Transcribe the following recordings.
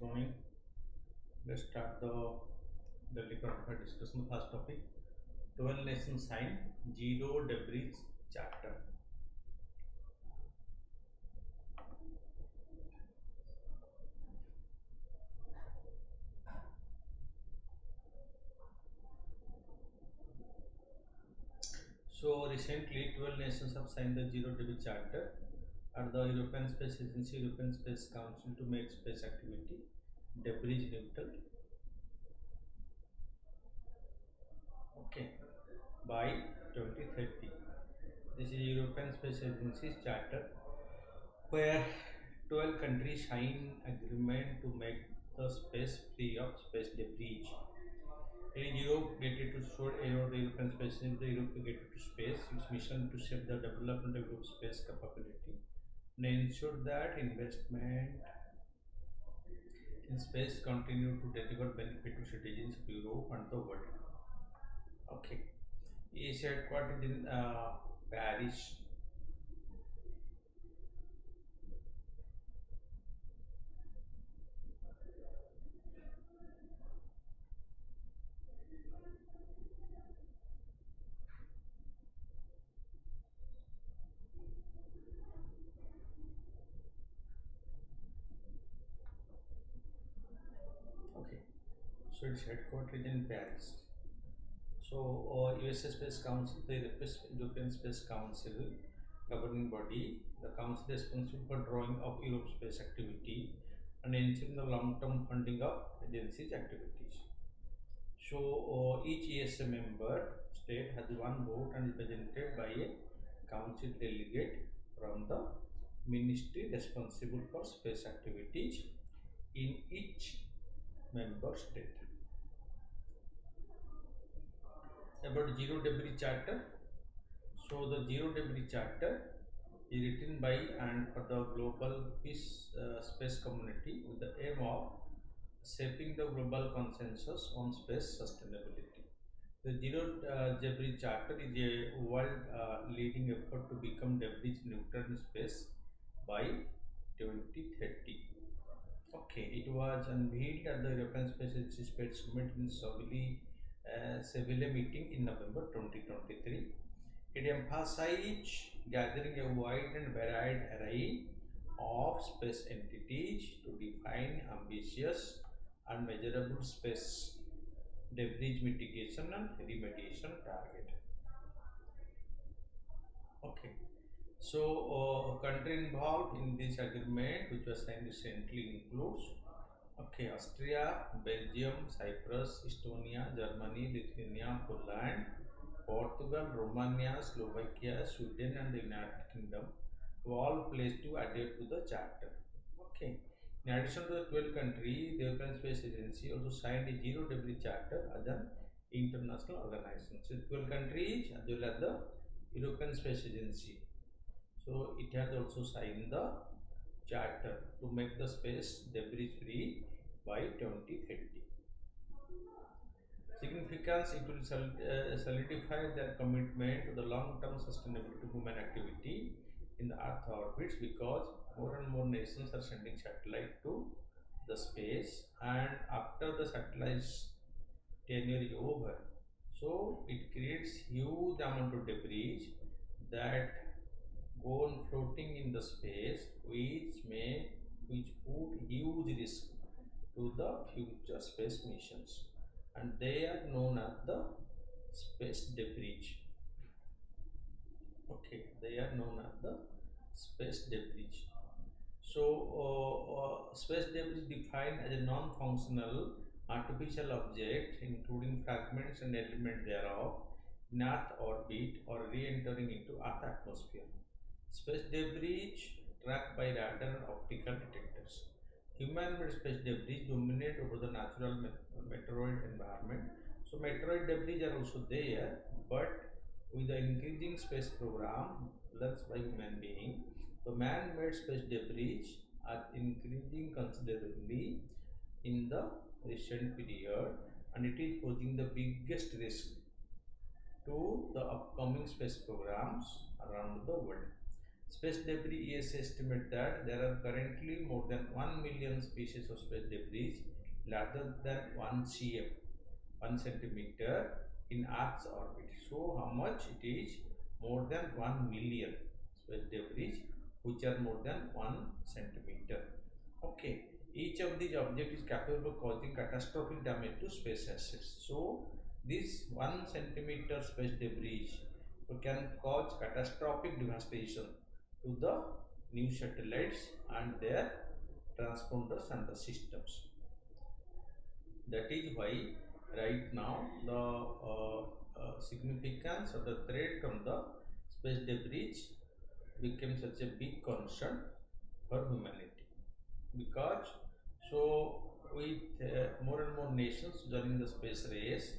morning. Let's start the daily current affair discussion. First topic: 12 nations sign Zero Debris Charter. So recently, 12 nations have signed the Zero Debris Charter at the European Space Agency, European Space Council to make space activity debris neutral. Okay, by 2030. This is European Space Agency's charter, where 12 countries sign agreement to make the space free of space debris. In Europe related to short aero, the European Space Agency, the Europe related to space, its mission to shape the development of Europe's space capability and ensure that investment in space continue to deliver benefit to citizens of Europe and the world. Okay, is headquartered in Paris. Okay, so it's headquartered in Paris. So, USA Space Council, the European Space Council governing body, the council is responsible for drawing up Europe space activity and ensuring the long-term funding of agency's activities. So, each ESA member state has one vote and is represented by a council delegate from the ministry responsible for space activities in each member state. About Zero Debris Charter. So the Zero Debris Charter is written by and for the global peace space community with the aim of shaping the global consensus on space sustainability. The Zero Debris Charter is a world leading effort to become debris neutral in space by 2030. Okay, it was unveiled at the European Space Agency Space Summit in Seville meeting in November 2023. It emphasized gathering a wide and varied array of space entities to define ambitious and measurable space debris mitigation and remediation target. Okay, so country involved in this agreement, which was signed recently, includes Austria, Belgium, Cyprus, Estonia, Germany, Lithuania, Poland, Portugal, Romania, Slovakia, Sweden, and the United Kingdom have all pledged to adhere to the charter. Okay. In addition to the 12 countries, the European Space Agency also signed a Zero Debris Charter as an international organization. So 12 countries as well as the European Space Agency. So it has also signed the charter to make the space debris free by 2030. Significance, it will solidify their commitment to the long-term sustainability of human activity in the Earth orbits, because more and more nations are sending satellite to the space, and after the satellite's tenure is over, so it creates huge amount of debris that go on floating in the space, which put huge risk to the future space missions, and they are known as the space debris. Okay, they are known as the space debris. So, space debris defined as a non-functional artificial object, including fragments and elements thereof, in Earth orbit or re-entering into Earth atmosphere. Space debris tracked by radar and optical detectors. Human-made space debris dominate over the natural meteoroid environment. So meteoroid debris are also there, but with the increasing space program launched by human being, the man-made space debris are increasing considerably in the recent period, and it is posing the biggest risk to the upcoming space programs around the world. Space debris is estimate that there are currently more than 1 million species of space debris larger than 1 cm, 1 centimeter in Earth's orbit. So how much it is? More than 1 million space debris which are more than 1 centimeter. Okay, each of these objects is capable of causing catastrophic damage to space assets. So this 1 centimeter space debris can cause catastrophic devastation to the new satellites and their transponders and the systems. That is why right now the significance of the threat from the space debris became such a big concern for humanity, because so with more and more nations joining the space race,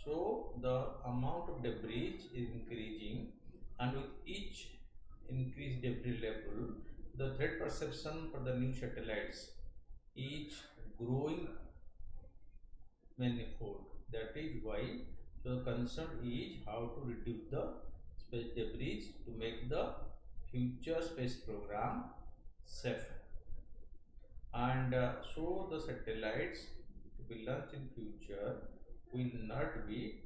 so the amount of debris is increasing, and with each increased debris level, the threat perception for the new satellites is growing manifold. That is why the concern is how to reduce the space debris to make the future space program safe. And so the satellites to be launched in future will not be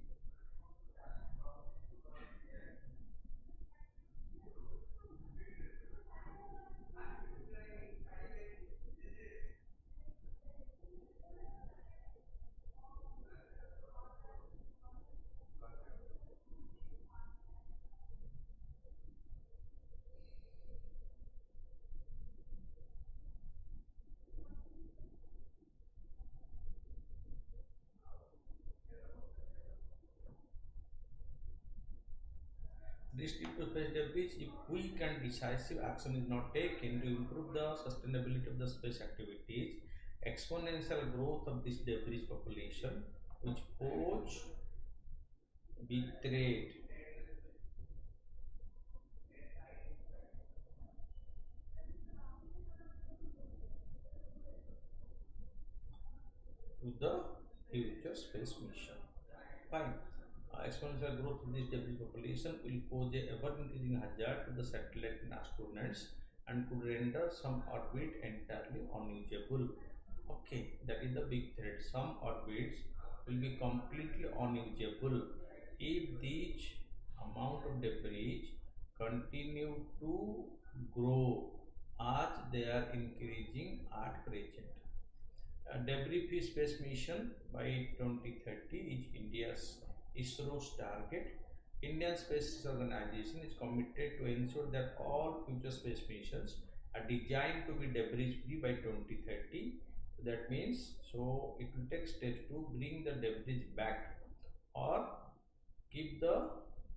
restrict to space debris if quick and decisive action is not taken to improve the sustainability of the space activities. Exponential growth of this debris population, which pose big threat to the future space mission. Fine. Exponential growth of this debris population will pose a ever-increasing hazard to the satellite and astronauts and could render some orbit entirely unusable. Okay, that is the big threat. Some orbits will be completely unusable if these amount of debris continue to grow as they are increasing at present. A debris-free space mission by 2030 is India's ISRO's target. Indian Space Research Organization is committed to ensure that all future space missions are designed to be debris-free by 2030. So that means, so it will take steps to bring the debris back or keep the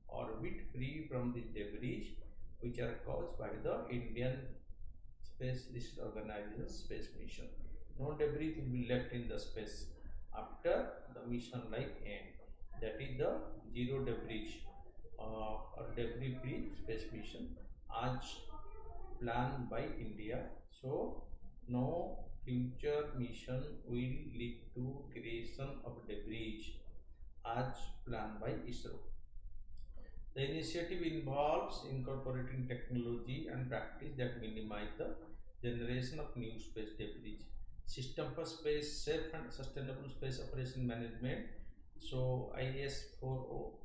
orbit free from the debris which are caused by the Indian Space Research Organization space mission. No debris will be left in the space after the mission life end. That is the zero debris or debris free space mission as planned by India. So no future mission will lead to creation of debris as planned by ISRO. The initiative involves incorporating technology and practice that minimize the generation of new space debris. System for space safe and sustainable space operation management. So IS 40OM.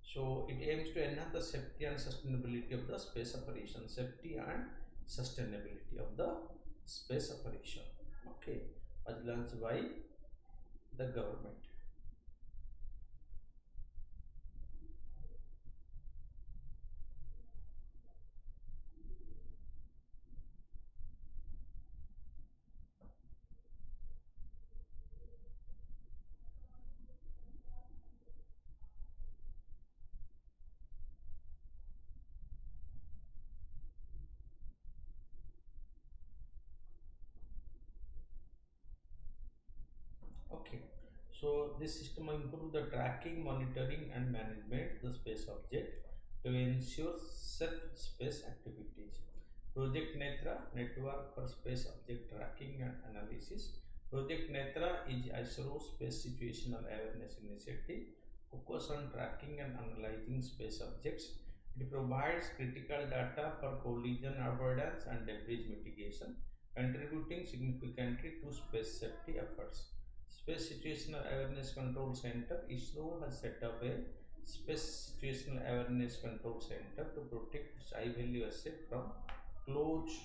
So it aims to enhance the safety and sustainability of the space operation. Safety and sustainability of the space operation. Okay, was launched by the government. Okay, so this system will improve the tracking, monitoring, and management the space object to ensure safe space activities. Project Netra Network for Space Object Tracking and Analysis. Project Netra is ISRO Space Situational Awareness Initiative focused on tracking and analyzing space objects It provides critical data for collision avoidance and debris mitigation, contributing significantly to space safety efforts. Space Situational Awareness Control Center ISRO has set up a Space Situational Awareness Control Center to protect its high value asset from close.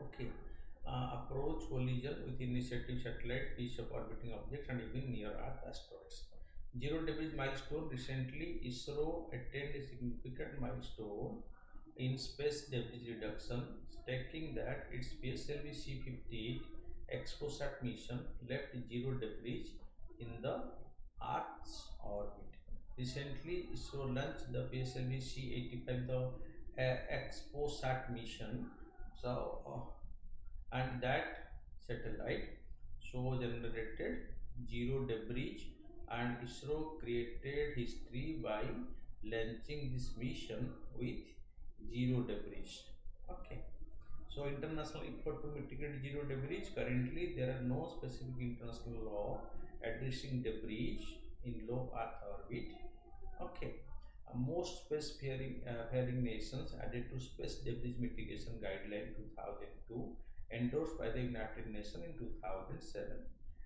Okay. Approach collision with initiative satellite, piece of orbiting objects, and even near Earth asteroids. Zero debris milestone. Recently, ISRO attained a significant milestone in space debris reduction, stating that its PSLV C-58 ExpoSat mission left zero debris in the Earth's orbit. Recently, ISRO launched the PSLV C-85, the ExpoSat mission. And that satellite so generated zero debris, and ISRO created history by launching this mission with zero debris. Okay, so international effort to mitigate zero debris. Currently, there are no specific international law addressing debris in low Earth orbit. Okay. Most space-faring nations added to Space Debris Mitigation Guideline 2002, endorsed by the United Nations in 2007.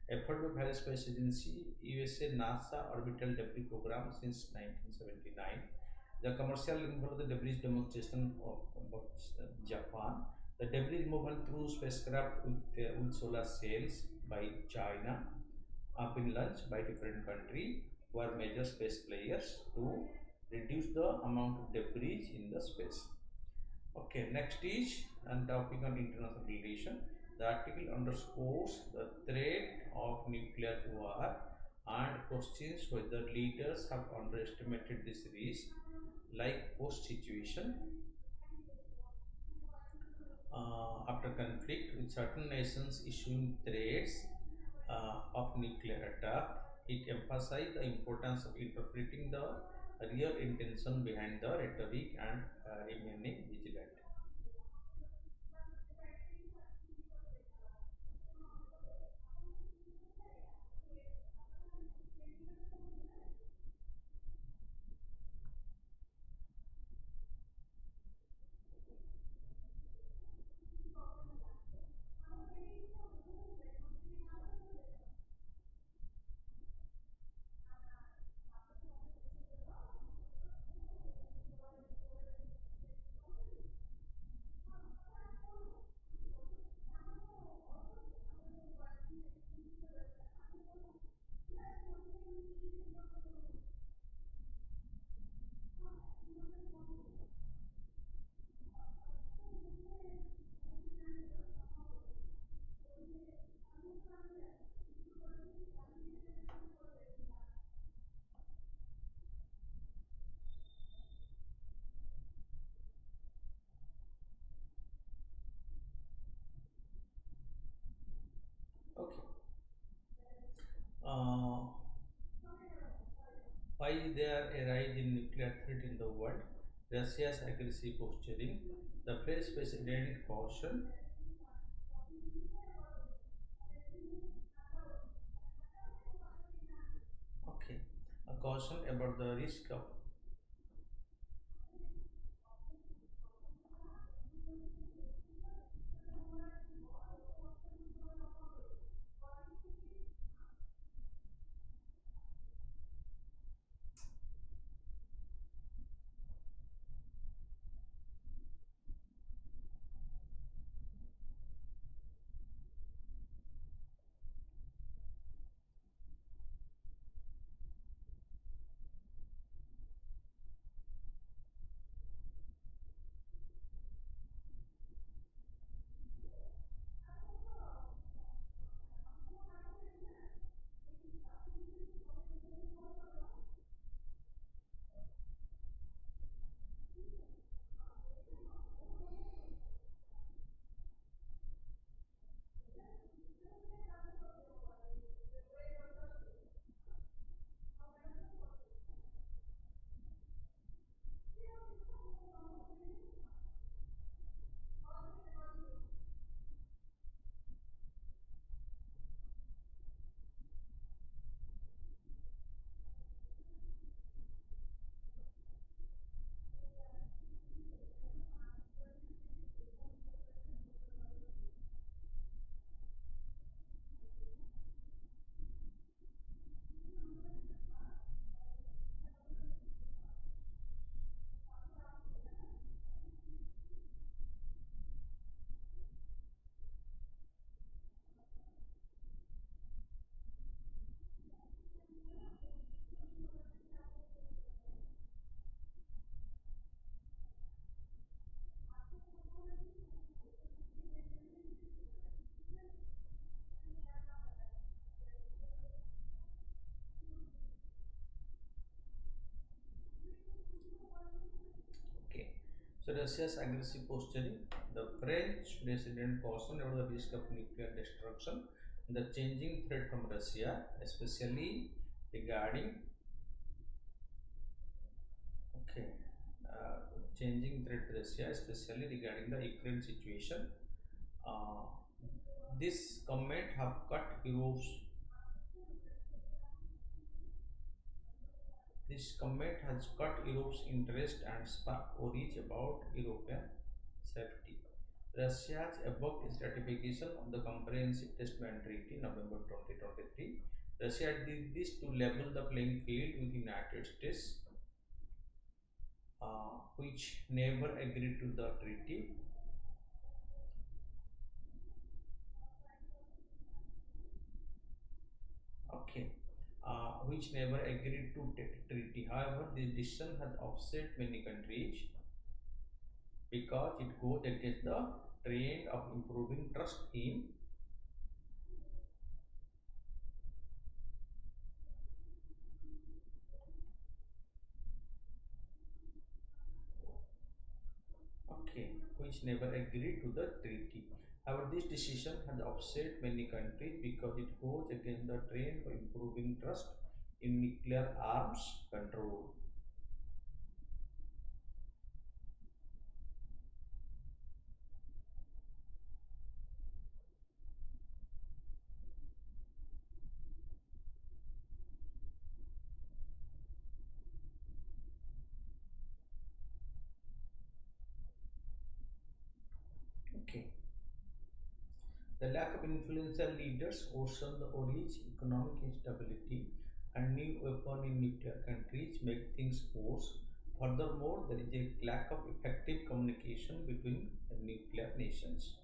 Effort by various space agency, USA, NASA orbital debris program since 1979. The commercial removal of the debris demonstration of Japan. The debris removal through spacecraft with solar cells by China. Been launched by different countries were major space players to reduce the amount of debris in the space. Okay, next is on topic on international relation. The article underscores the threat of nuclear war and questions whether leaders have underestimated this risk, like post situation. After conflict with certain nations issuing threats of nuclear attack, it emphasized the importance of interpreting the real intention behind the rhetoric and remaining vigilant. Okay. Uh, why there a rise in nuclear threat in the world? Russia's aggressive posturing, the French president caution. Okay, a caution about the risk of. So Russia's aggressive posturing, the French president cautioned about the risk of nuclear destruction, the changing threat from Russia, especially regarding okay, uh, changing threat to Russia, especially regarding the Ukraine situation. Uh, this comment have cut Europe's This comment has cut Europe's interest and sparked worries about European safety. Russia has evoked its ratification of the Comprehensive Test Ban Treaty in November 2023. Russia did this to level the playing field with the United States, which never agreed to the treaty. Okay, which never agreed to treaty. However, this decision has upset many countries because it goes against the trend of improving trust in. Okay, which never agreed to the treaty. However, this decision has upset many countries because it goes against the trend of improving trust in nuclear arms control. Okay, the lack of influential leaders worsen the origin, economic instability, and new weapon in nuclear countries make things worse. Furthermore, there is a lack of effective communication between the nuclear nations.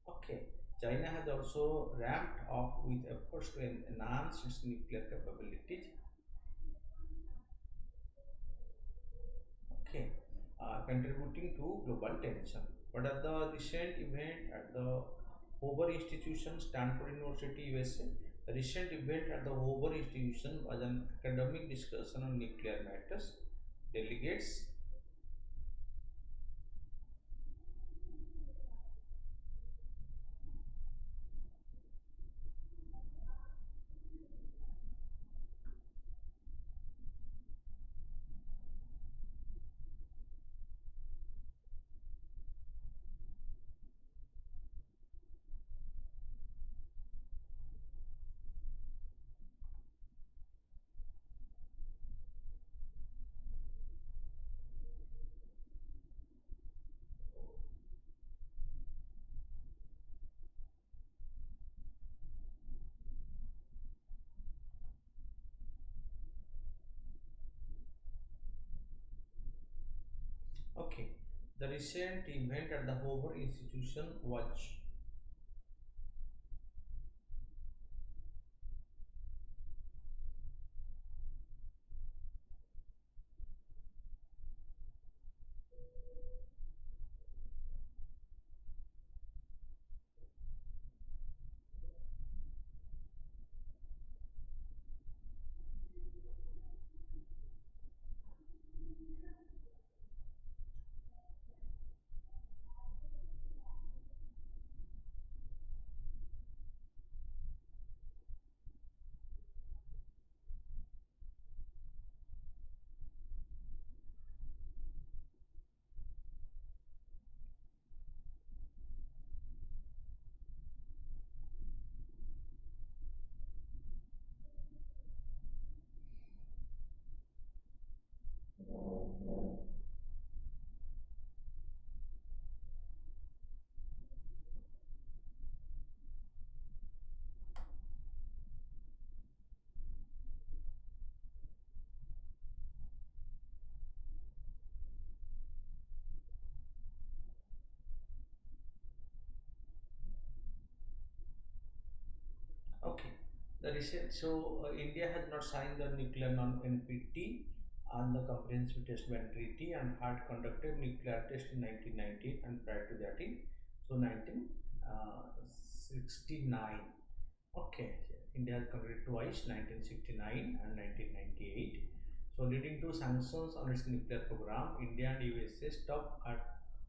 Okay, China has also ramped up with efforts to enhance its nuclear capabilities. Okay, contributing to global tension. But at the recent event at the Hoover Institution, Stanford University, USA, the recent event at the Hoover Institution was an academic discussion on nuclear matters. Delegates, okay. The recent event at the Hoover Institution was. Okay. The recent India has not signed the nuclear non-NPT and the Comprehensive Test Ban Treaty and had conducted nuclear test in 1990 and prior to that in 1969. Okay, India has conducted twice, 1969 and 1998. So leading to sanctions on its nuclear program, India and USA stopped at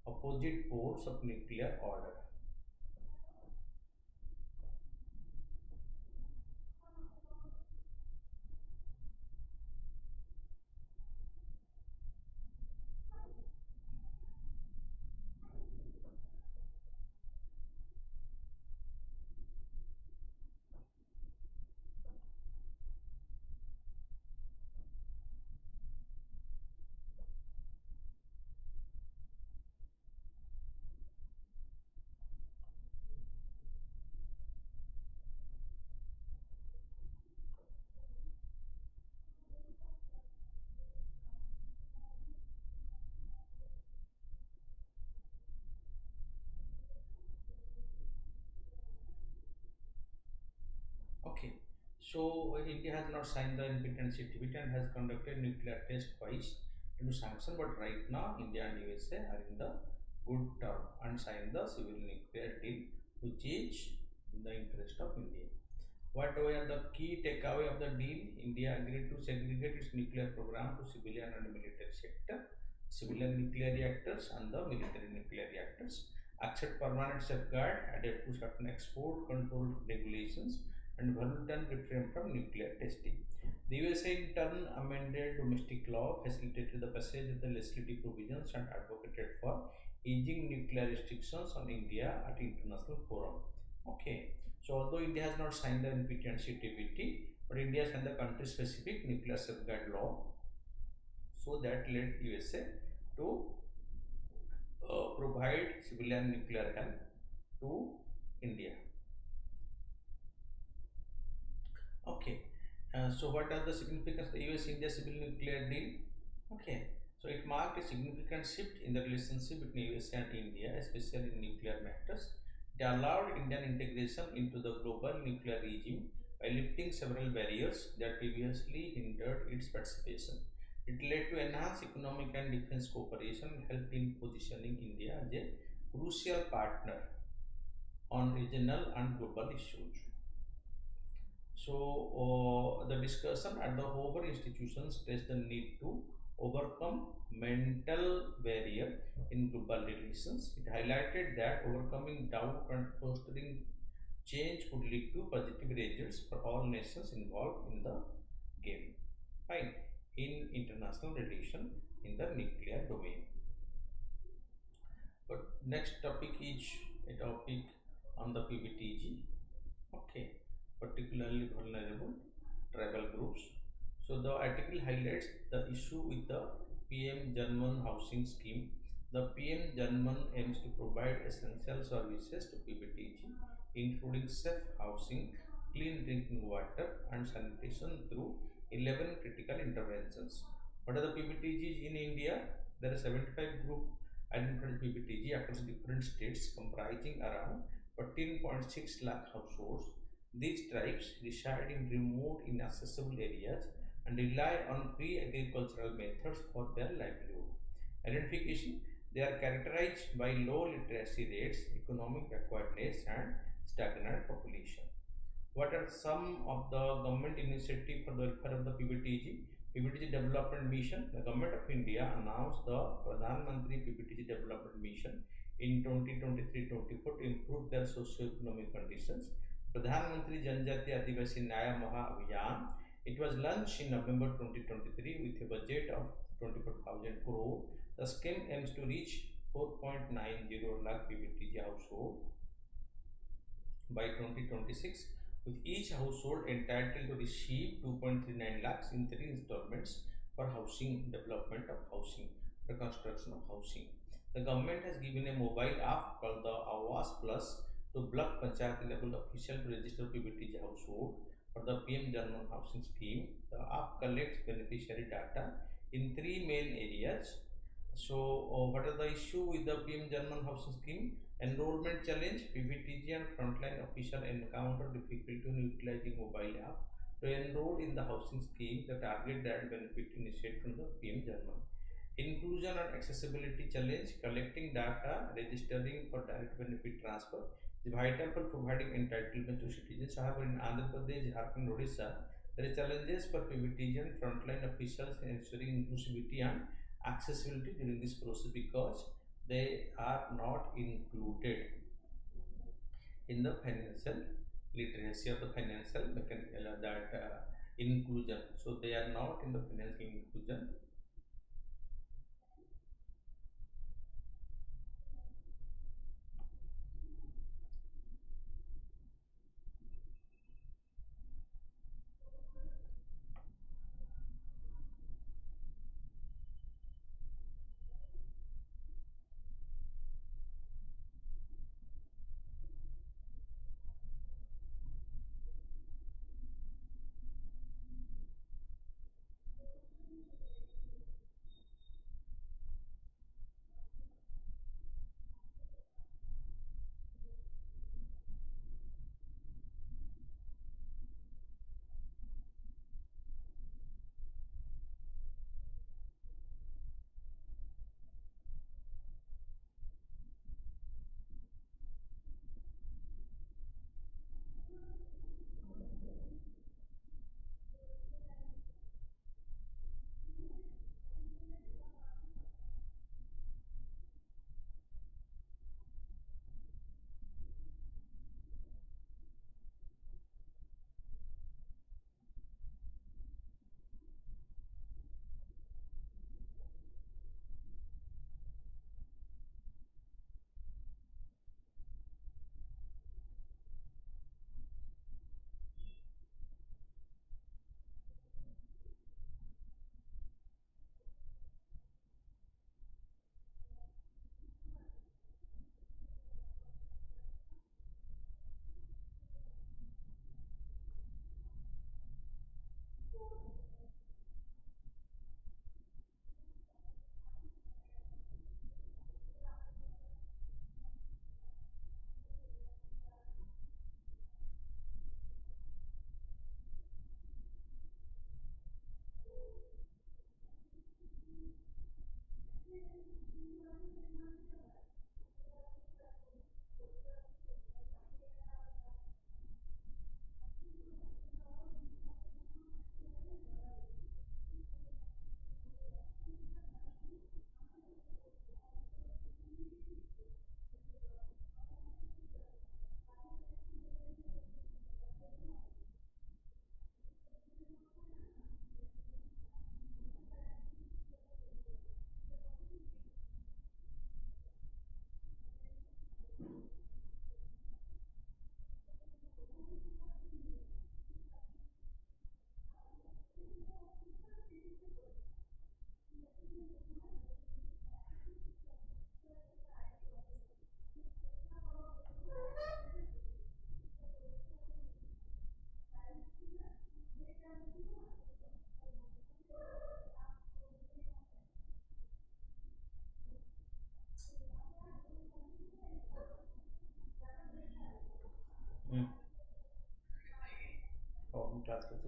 opposite poles of nuclear order. Okay, so India has not signed the independence certificate and has conducted nuclear test twice into sanction, but right now India and USA are in the good term and signed the civil nuclear deal, which is in the interest of India. What were the key takeaway of the deal? India agreed to segregate its nuclear program to civilian and military sector, civilian nuclear reactors and the military nuclear reactors. Accept permanent safeguard added to certain export control regulations and voluntary refrain from nuclear testing. The USA in turn amended domestic law, facilitated the passage of the legislative provisions and advocated for easing nuclear restrictions on India at international forum. Okay. So although India has not signed the NPT and CTBT, but India signed the country-specific nuclear safeguard law, so that led USA to provide civilian nuclear help to India. Okay. So what are the significance of the US-India civil nuclear deal? Okay. So it marked a significant shift in the relationship between USA and India, especially in nuclear matters. It allowed Indian integration into the global nuclear regime by lifting several barriers that previously hindered its participation. It led to enhanced economic and defense cooperation and helped in positioning India as a crucial partner on regional and global issues. So, the discussion at the Hoover institution stressed the need to overcome mental barrier in global relations. It highlighted that overcoming doubt and fostering change could lead to positive results for all nations involved in the game. Fine. In international relation in the nuclear domain. But next topic is a topic on the PBTG. Okay, particularly vulnerable tribal groups. So the article highlights the issue with the PM German housing scheme. The PM German aims to provide essential services to PBTG, including safe housing, clean drinking water, and sanitation through 11 critical interventions. What are the PBTGs in India? There are 75 group identified PBTG across different states, comprising around 14.6 lakh households. These tribes reside in remote, inaccessible areas and rely on pre-agricultural methods for their livelihood. Identification: they are characterized by low literacy rates, economic backwardness, and stagnant population. What are some of the government initiatives for the welfare of the PBTG? PBTG Development Mission. The Government of India announced the Pradhan Mantri PBTG Development Mission in 2023-24 to improve their socio-economic conditions. Pradhan Mantri Janjati Adivasi Nyaya Maha Abhiyan. It was launched in November 2023 with a budget of 24,000 crore. The scheme aims to reach 4.90 lakh PBTG household by 2026, with each household entitled to receive 2.39 lakhs in 3 installments for housing development of housing, the construction of housing. The government has given a mobile app called the OAS Plus to block panchayat level official to register PBTG household for the PM German housing scheme. The app collects beneficiary data in three main areas. So, what are the issue with the PM German housing scheme? Enrollment challenge: PBTG and frontline official encounter difficulty in utilizing mobile app to enroll in the housing scheme. The target that benefit initiated from the PM German. Inclusion and accessibility challenge: collecting data, registering for direct benefit transfer is vital for providing entitlement to citizens. However, in Andhra Pradesh, Jharkhand, Odisha, there are challenges for PBTG and frontline officials in ensuring inclusivity and accessibility during this process, because they are not included in the financial literacy or the financial mechanical that inclusion. So they are not in the financial inclusion. Mm. Oh, class with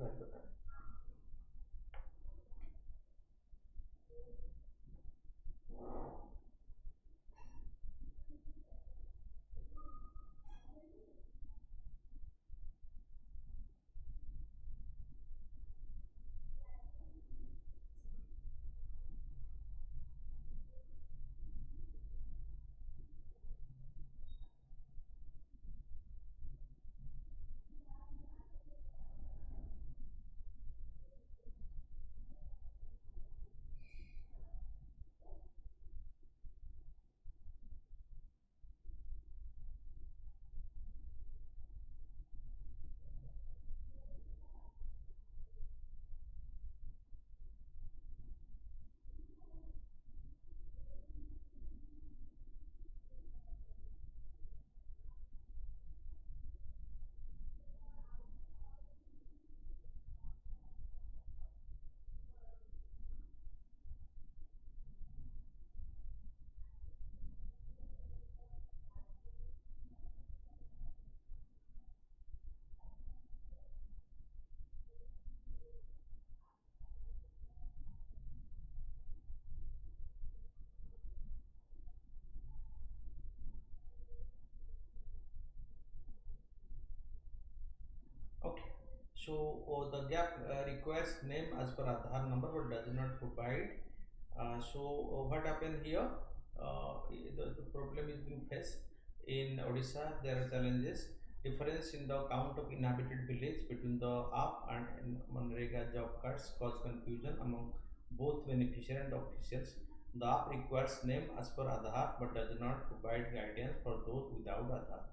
Okay. So the gap requires name as per Aadhaar number but does not provide. So what happened here? the problem is being faced. In Odisha, there are challenges. Difference in the count of inhabited village between the app and Manrega job cards cause confusion among both beneficiary and officials. The app requires name as per Aadhaar but does not provide guidance for those without Aadhaar.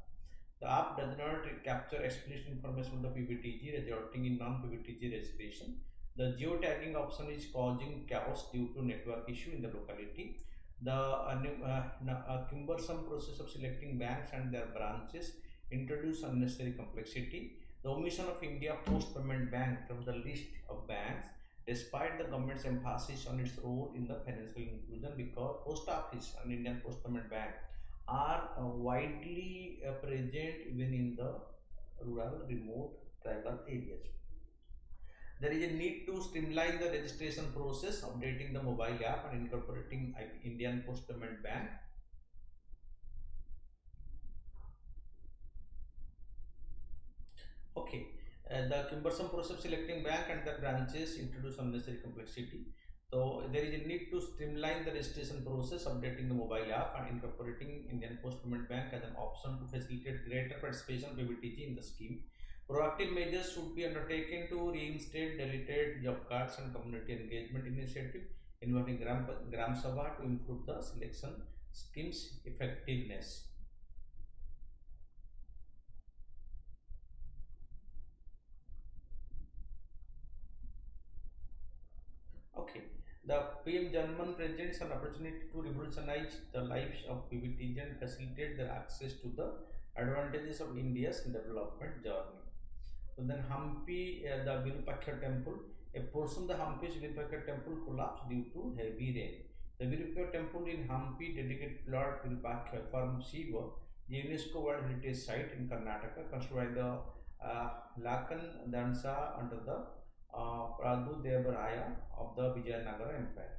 The app does not capture explicit information of the PBTG, resulting in non-PBTG registration. The geotagging option is causing chaos due to network issue in the locality. The cumbersome process of selecting banks and their branches introduce unnecessary complexity. The omission of India Post Payment Bank from the list of banks, despite the government's emphasis on its role in the financial inclusion, because Post Office and Indian Post Payment Bank are widely present even in the rural, remote, tribal areas. There is a need to streamline the registration process, updating the mobile app and incorporating Indian Post Payment Bank. Okay, the cumbersome process of selecting bank and the branches introduce unnecessary complexity. So there is a need to streamline the registration process, updating the mobile app and incorporating Indian Post Payment Bank as an option to facilitate greater participation of BBTG in the scheme. Proactive measures should be undertaken to reinstate deleted job cards and community engagement initiative involving Gram Sabha to improve the selection scheme's effectiveness. Okay, the PM Janman presents an opportunity to revolutionize the lives of PBTG and facilitate their access to the advantages of India's development journey. So then Hampi, the Virupaksha temple, a portion of the Hampi's Virupaksha temple collapsed due to heavy rain. The Virupaksha temple in Hampi, dedicated to Lord Virupaksha from Shiva, the UNESCO World Heritage Site in Karnataka, constructed by the Lakan Dansa under the Pradu Devaraya of the Vijayanagara Empire.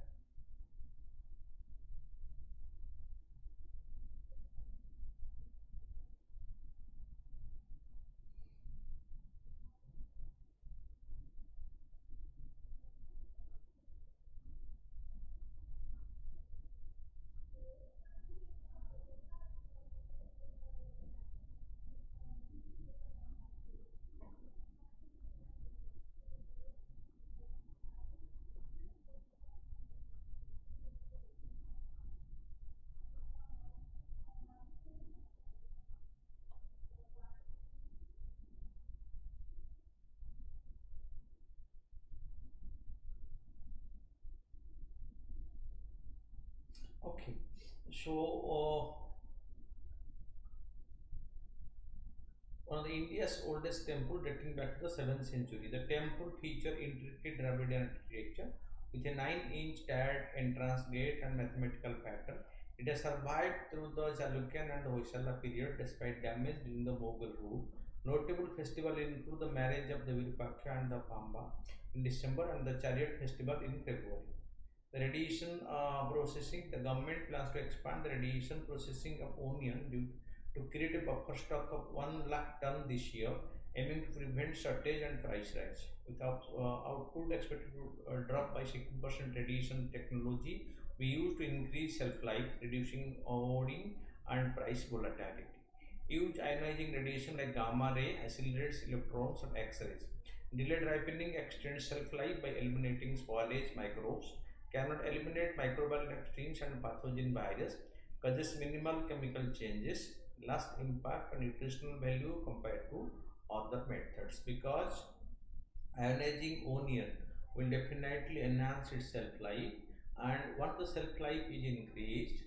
Okay, so one of the India's oldest temple dating back to the 7th century. The temple features intricate Dravidian architecture with a 9-inch tiered entrance gate and mathematical pattern. It has survived through the Chalukyan and the Hoysala period despite damage during the Mughal rule. Notable festivals include the marriage of the Virupaksha and the Pamba in December and the chariot festival in February. The radiation processing, the government plans to expand the radiation processing of onion due to create a buffer stock of 1 lakh ton this year, aiming to prevent shortage and price rise. With output expected to drop by 16%, radiation technology we use to increase shelf life, reducing overloading and price volatility. Huge ionizing radiation like gamma ray accelerates electrons and X-rays. Delayed ripening extends shelf life by eliminating spoilage microbes, cannot eliminate microbial toxins and pathogen virus, causes minimal chemical changes, last impact on nutritional value compared to other methods, because ionizing onion will definitely enhance its shelf life, and once the shelf life is increased.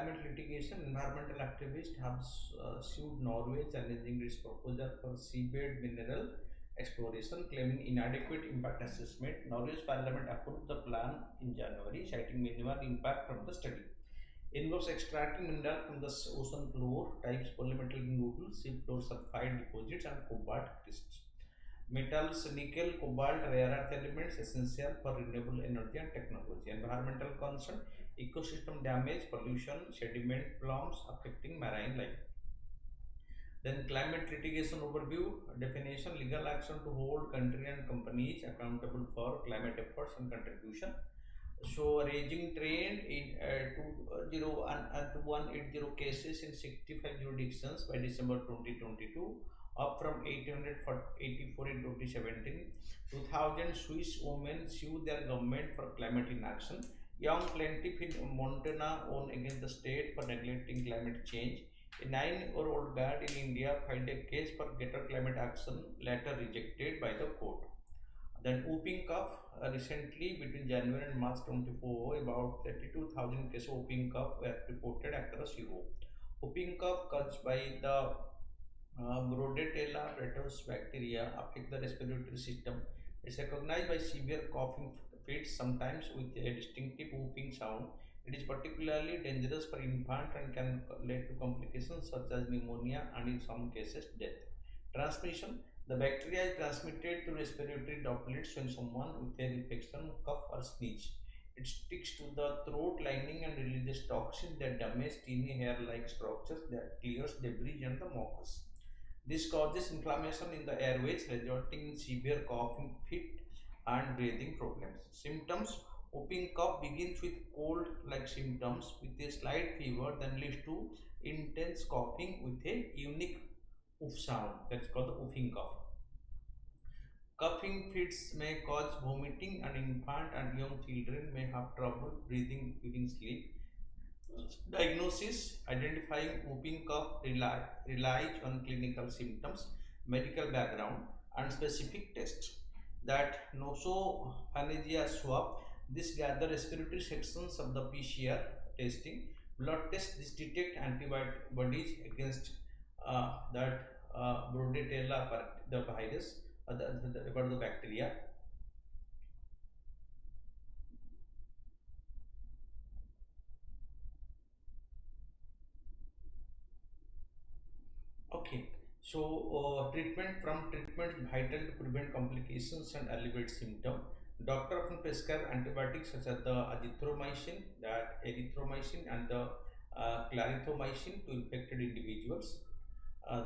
climate litigation, environmental activists have sued Norway challenging its proposal for seabed mineral exploration, claiming inadequate impact assessment. Norway's parliament approved the plan in January, citing minimal impact from the study. Involves extracting mineral from the ocean floor, types polymetallic nodules, seafloor sulfide deposits, and cobalt crystals. Metals, nickel, cobalt, rare earth elements essential for renewable energy and technology. Environmental concern, ecosystem damage, pollution, sediment plumes affecting marine life. Then climate litigation overview, definition, legal action to hold country and companies accountable for climate efforts and contribution. So a raging trend in 2180 cases in 65 jurisdictions by December 2022, up from 884 in 2017. 2000 Swiss women sued their government for climate inaction. Young plaintiff in Montana won against the state for neglecting climate change. A 9-year-old guard in India filed a case for greater climate action, later rejected by the court. Then whooping cough, recently between January and March 24, about 32,000 cases of whooping cough were reported across Europe. Whooping cough caused by the Brodetella praetus bacteria affect the respiratory system. It's recognized by severe coughing fits, sometimes with a distinctive whooping sound. It is particularly dangerous for infants and can lead to complications such as pneumonia and in some cases death. Transmission, the bacteria is transmitted through respiratory droplets when someone with an infection cough or sneeze. It sticks to the throat lining and releases toxins that damage tiny hair-like structures that clears debris and the mucus. This causes inflammation in the airways, resulting in severe coughing fit and breathing problems. Symptoms: whooping cough begins with cold-like symptoms with a slight fever, then leads to intense coughing with a unique oof sound. That's called the whooping cough. Coughing fits may cause vomiting, and infant and young children may have trouble breathing during sleep. Diagnosis: identifying whooping cough relies on clinical symptoms, medical background, and specific tests. That nasopharyngeal swab. This gather respiratory sections of the PCR testing. Blood test. This detect antibodies against that Brodetella, the virus, about the bacteria. Okay, so treatment is vital to prevent complications and alleviate symptom. Doctor often prescribe antibiotics such as the azithromycin, that erythromycin, and the clarithromycin to infected individuals.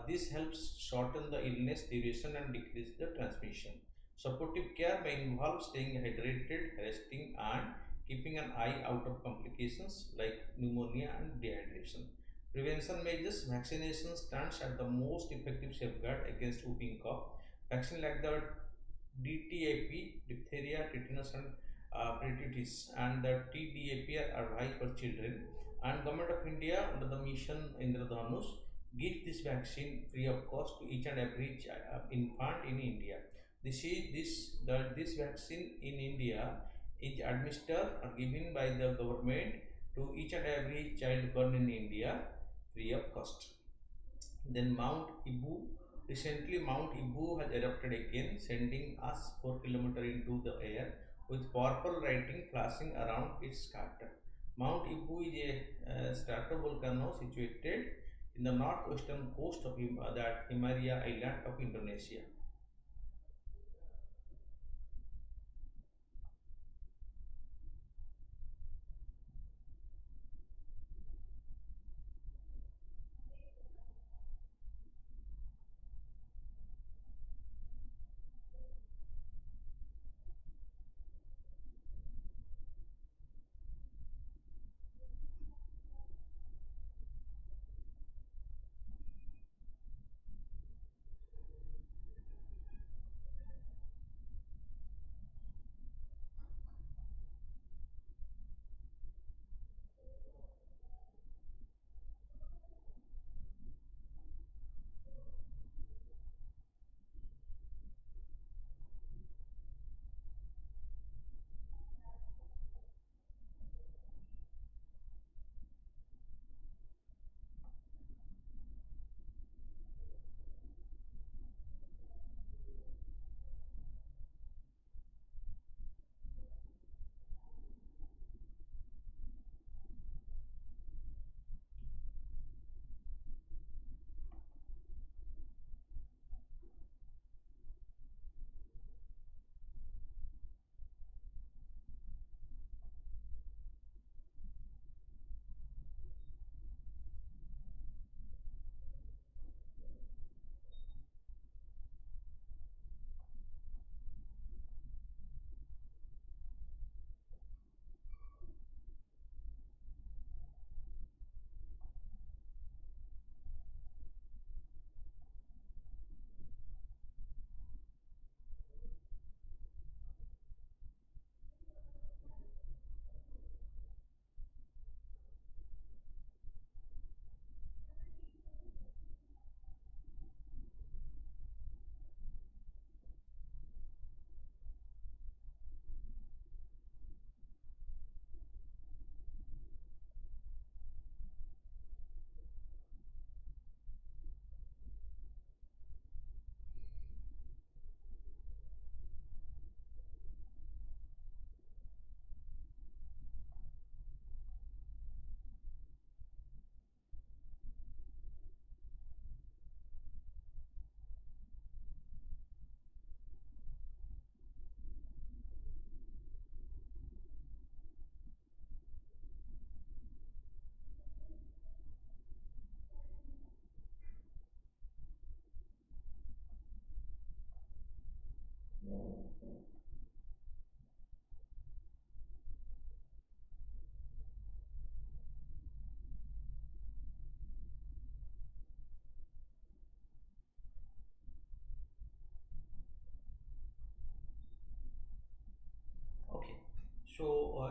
This helps shorten the illness duration and decrease the transmission. Supportive care may involve staying hydrated, resting, and keeping an eye out of complications like pneumonia and dehydration. Prevention measures: vaccination stands at the most effective safeguard against whooping cough. Vaccine like the DTAP, diphtheria, tetanus, and pertussis, and the TDAP are advised for children. And Government of India under the mission Indradhanush give this vaccine free of cost to each and every infant in India. This vaccine in India is administered or given by the government to each and every child born in India free of cost. Then Mount Ibu. Recently, Mount Ibu has erupted again, sending us 4 kilometers into the air with purple lighting flashing around its crater. Mount Ibu is a stratovolcano situated in the northwestern coast of that Himalaya island of Indonesia.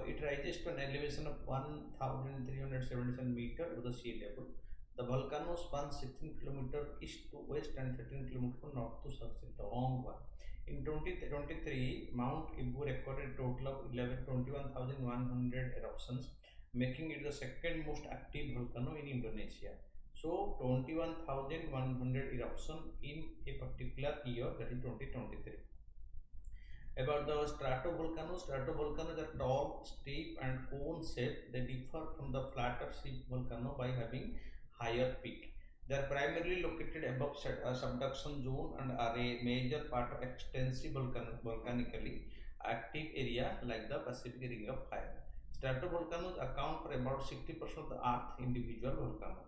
it rises to an elevation of 1,377 meter above the sea level. The volcano spans 16 km east to west and 13 km north to south. It's a long one. In 2023, Mount Ibu recorded a total of 21,100 eruptions, making it the second most active volcano in Indonesia. So 21,100 eruption in a particular year, that is 2023. About the stratovolcanoes are tall, steep and cone shaped. They differ from the flatter sheet volcano by having higher peak. They are primarily located above subduction zone and are a major part of extensive volcanically active area like the Pacific Ring of Fire. Stratovolcanoes account for about 60% of the Earth's individual volcano.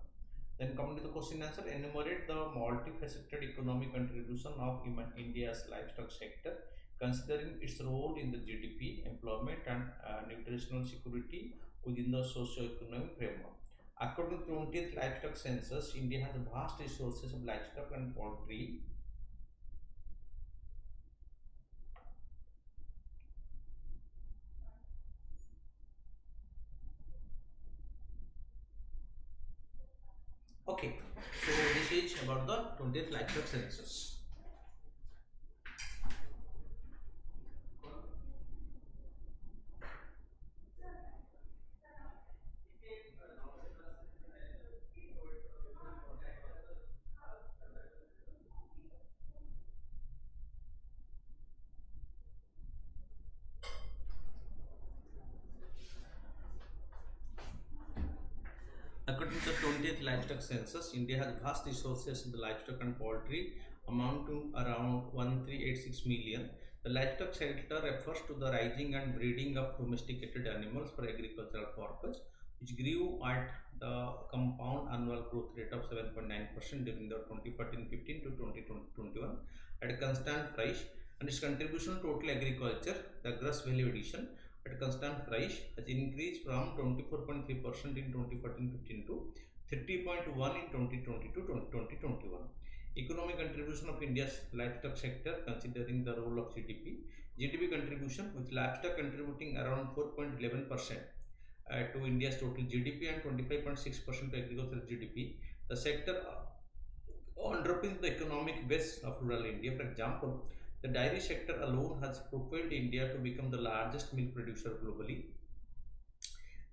Then coming to the question answer, enumerate the multifaceted economic contribution of India's livestock sector, considering its role in the GDP, employment and nutritional security within the socio-economic framework. According to the 20th livestock census, India has vast resources of livestock and poultry. Okay, so this is about the 20th livestock census. According to the 20th livestock census, India has vast resources in the livestock and poultry amounting around 1386 million. The livestock sector refers to the raising and breeding of domesticated animals for agricultural purpose, which grew at the compound annual growth rate of 7.9% during the 2014-15 to 2021 at a constant price, and its contribution to total agriculture, the gross value addition, at constant price has increased from 24.3% in 2014-15 to 30.1% in 2020 to 2021. Economic contribution of India's livestock sector considering the role of GDP. GDP contribution with livestock contributing around 4.11% to India's total GDP and 25.6% to agricultural GDP. The sector underpins the economic base of rural India. For example, the dairy sector alone has propelled India to become the largest milk producer globally.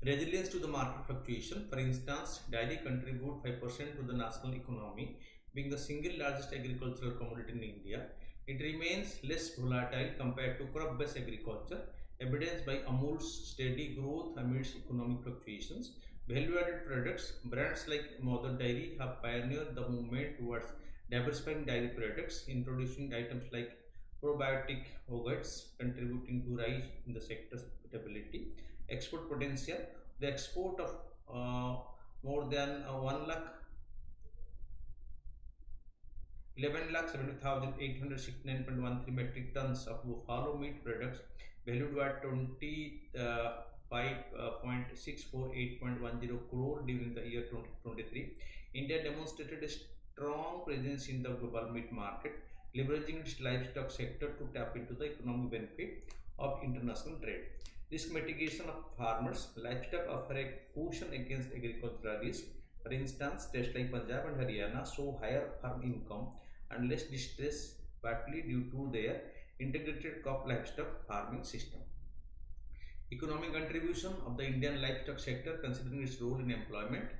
Resilience to the market fluctuation. For instance, dairy contribute 5% to the national economy, being the single largest agricultural commodity in India. It remains less volatile compared to crop-based agriculture, evidenced by Amul's steady growth amidst economic fluctuations. Value-added products. Brands like Mother Dairy have pioneered the movement towards diversifying dairy products, introducing items like probiotic yogurts, contributing to rise in the sector's profitability. Export potential. The export of more than 11,70,869.13 metric tons of buffalo meat products valued at 25.648.10 crore during the year 2023. India demonstrated a strong presence in the global meat market, leveraging its livestock sector to tap into the economic benefit of international trade. Risk mitigation of farmers. Livestock offer a cushion against agricultural risk. For instance, states like Punjab and Haryana show higher farm income and less distress, partly due to their integrated crop livestock farming system. Economic contribution of the Indian livestock sector considering its role in employment.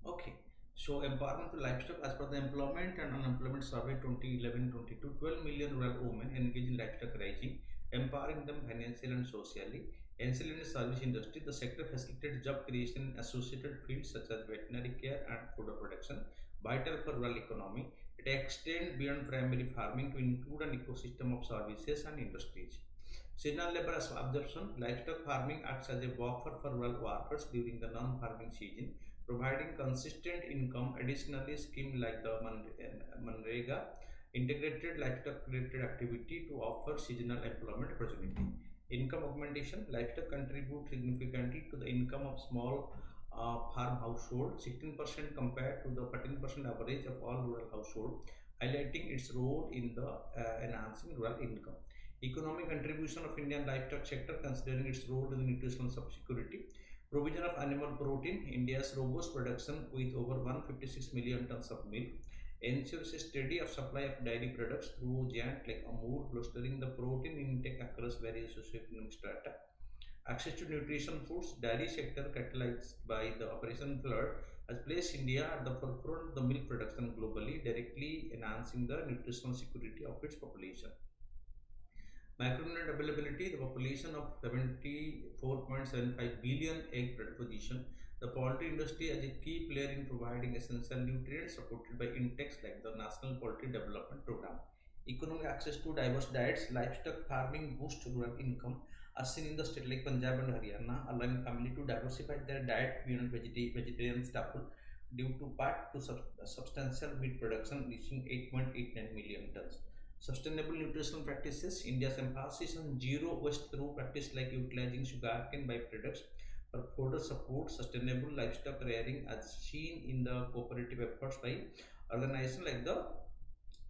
Okay, so empowerment to livestock. As per the Employment and Unemployment Survey 2011-22, 12 million rural women engage in livestock raising, empowering them financially and socially. Ancillary service industry. The sector facilitated job creation in associated fields such as veterinary care and food production, vital for rural economy. It extends beyond primary farming to include an ecosystem of services and industries. Seasonal labor absorption. Livestock farming acts as a buffer for rural workers during the non-farming season, providing consistent income. Additionally, schemes like the Manrega integrated livestock-related activity to offer seasonal employment opportunity. Income augmentation. Livestock contribute significantly to the income of small farm household, 16% compared to the 14% average of all rural household, highlighting its role in the enhancing rural income. Economic contribution of Indian livestock sector considering its role in the nutritional security. Provision of animal protein. India's robust production with over 156 million tons of milk ensures a steady of supply of dairy products through giant like Amul, bolstering the protein intake across various socioeconomic strata. Access to nutrition foods. Dairy sector catalyzed by the Operation Flood has placed India at the forefront of the milk production globally, directly enhancing the nutritional security of its population. Micronutrient availability. The population of 74.75 billion egg position. The poultry industry as a key player in providing essential nutrients supported by intakes like the National Poultry Development Program. Economic access to diverse diets. Livestock farming boosts rural income as seen in the state like Punjab and Haryana, allowing family to diversify their diet beyond vegetarian staple due to part to substantial meat production reaching 8.89 million tons. Sustainable nutritional practices. India's emphasis on zero waste through practice like utilizing sugarcane byproducts for further support sustainable livestock rearing as seen in the cooperative efforts by organizations like the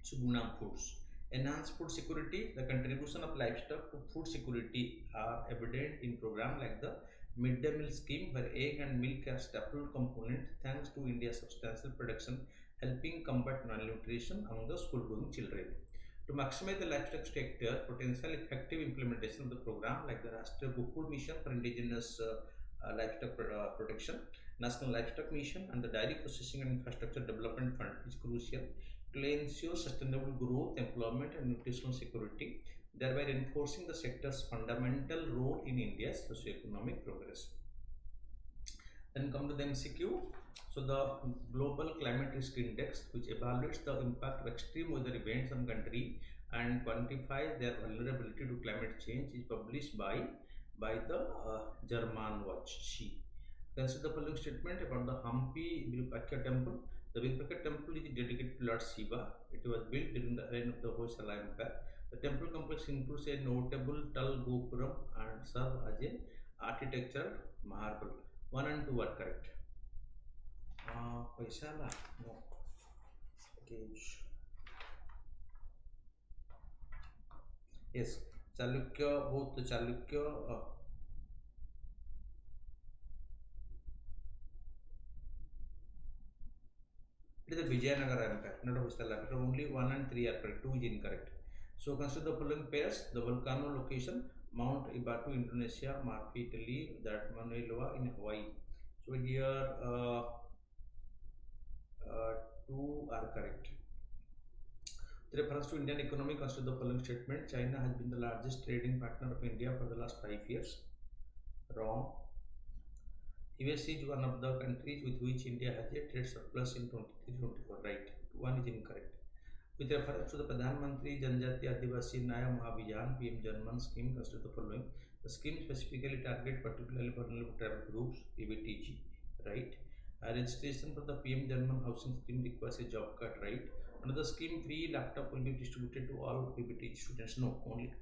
Sugunam Foods. Enhance food security. The contribution of livestock to food security are evident in programs like the midday meal scheme where egg and milk are staple component thanks to India's substantial production helping combat malnutrition among the school going children. To maximize the livestock sector potential, effective implementation of the program like the Rashtriya Gokul Mission for Indigenous Livestock Protection, National Livestock Mission and the Dairy Processing and Infrastructure Development Fund is crucial to ensure sustainable growth, employment and nutritional security, thereby reinforcing the sector's fundamental role in India's socio-economic progress. Then come to the MCQ. So the Global Climate Risk Index, which evaluates the impact of extreme weather events on country and quantifies their vulnerability to climate change, is published by the German Watch. Consider the following statement about the Hampi Virupaksha temple. The Virupaksha temple is dedicated to Lord Shiva. It was built during the reign of the Hoysala Empire. The temple complex includes a notable Tal Gopuram and serve as a architectural marvel. 1 and 2 are correct. Hoysala? No. Cage. Yes. Chalukya, both the Chalukya. It is the Vijayanagar Empire, not Hoysala. So only 1 and 3 are correct. 2 is incorrect. So consider the following pairs. The volcano location: Mount Ibatu, Indonesia; Marfi, Italy; that Mauna Loa in Hawaii. So here 2 are correct. With reference to Indian economy, consider the following statement: China has been the largest trading partner of India for the last 5 years. Wrong. US is one of the countries with which India has a trade surplus in 23-24. Right. 1 is incorrect. With reference to the Pradhan Mantri Janjati Adivasi Nyaya Mahabhijan PM Janman scheme, consider the following: the scheme specifically target particularly vulnerable tribal groups, PBTG. Right. Registration for the PM Janman housing scheme requires a job card. Right. Another scheme: free laptop will be distributed to all PBTG students. No, only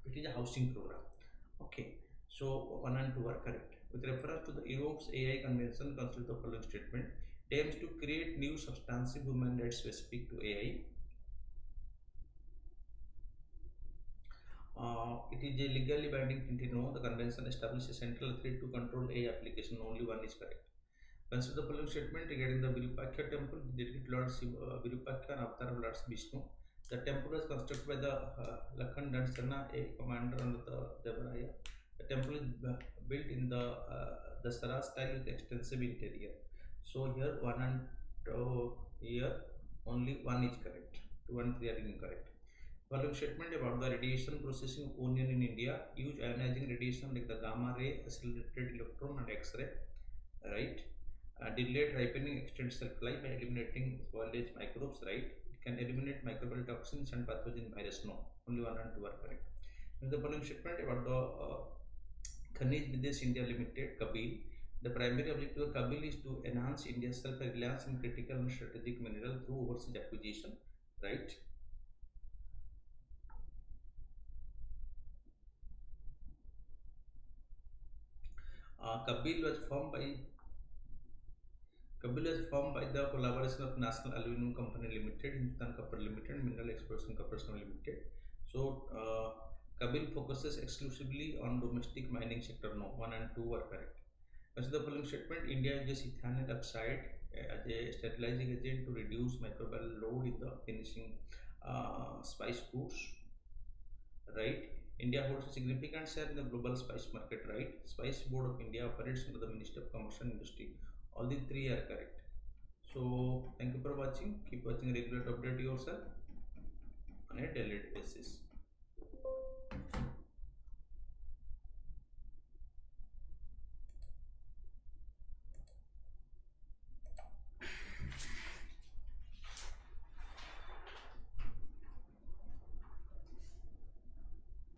it is a housing program. Okay. So 1 and 2 are correct. With reference to the Europe's AI Convention, consider the following statement: it aims to create new substantive human rights specific to AI. It is a legally binding treaty. No, the convention establishes a central authority to control AI application. Only 1 is correct. Consider the following statement regarding the Virupaksha temple dedicated to Lord Virupaksha and avatar of Lord Vishnu. The temple was constructed by the Lakhan Dansana, a commander under the Devaraya. The temple is built in the Dasara style with extensive interior. So here 1 and here only 1 is correct. 2 and 3 are incorrect. Following statement about the radiation processing of onion in India: use ionizing radiation like the gamma ray, accelerated electron and X-ray. Right. Delayed ripening extends shelf life by eliminating spoilage microbes, right? It can eliminate microbial toxins and pathogen virus. No, only one and two are correct. In the following statement about the Khanij Videsh India Limited, Kabil. The primary objective of Kabil is to enhance India's self-reliance in critical and strategic mineral through overseas acquisition, right? Kabil was formed by Kabil was formed by the collaboration of National Aluminum Company Limited, Hindustan Copper Limited, Mineral Exploration Corporation Limited. So, Kabil focuses exclusively on domestic mining sector. No, one and two are correct. Consider the following statement: India uses ethanol oxide as a stabilizing agent to reduce microbial load in the finishing spice foods. Right? India holds a significant share in the global spice market. Right? Spice Board of India operates under the Ministry of Commerce and Industry. All the three are correct. So thank you for watching. Keep watching regular update yourself on a daily basis.